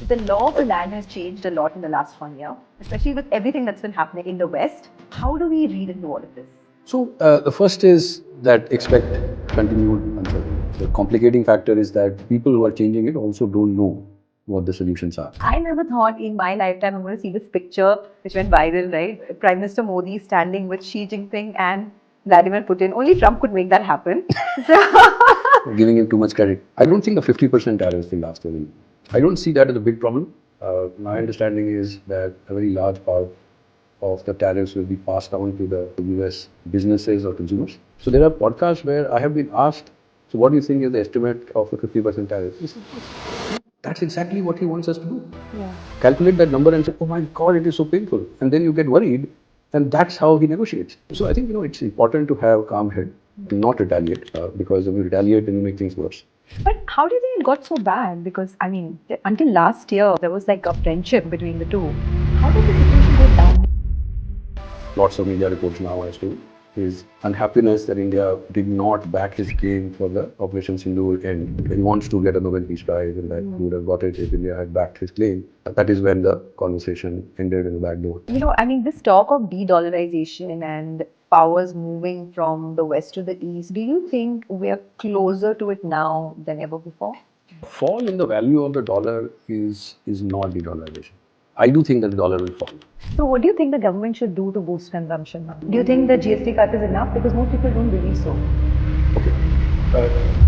The law of the land has changed a lot in the last 1 year, especially with everything that's been happening in the West. How do we read into all of this? So the first is that expect continued uncertainty. The complicating factor is that people who are changing it also don't know what the solutions are. I never thought in my lifetime I'm going to see this picture which went viral, right? Prime Minister Modi standing with Xi Jinping and Vladimir Putin. Only Trump could make that happen. Giving him too much credit. I don't think the 50% tariffs will last very long. I don't see that as a big problem. My understanding is that a very large part of the tariffs will be passed down to the US businesses or consumers. So there are podcasts where I have been asked, so what do you think is the estimate of the 50% tariff? He said, that's exactly what he wants us to do. Yeah. Calculate that number and say, oh my God, it is so painful. And then you get worried, and that's how he negotiates. So I think, it's important to have a calm head, not retaliate, because if you retaliate, then you make things worse. But how do you think it got so bad? Because, I mean, until last year, there was like a friendship between the two. How did the situation go down? Lots of media reports now as to his unhappiness that India did not back his claim for the Operation Sindoor end. He wants to get a Nobel Peace Prize, and that he would have got it if India had backed his claim. That is when the conversation ended in the back door. I mean, this talk of de-dollarization and powers moving from the west to the east, do you think we're closer to it now than ever before? Fall in the value of the dollar is not de-dollarization. I do think that the dollar will fall. So, what do you think the government should do to boost consumption now? Do you think the GST cut is enough? Because most people don't believe so. Okay.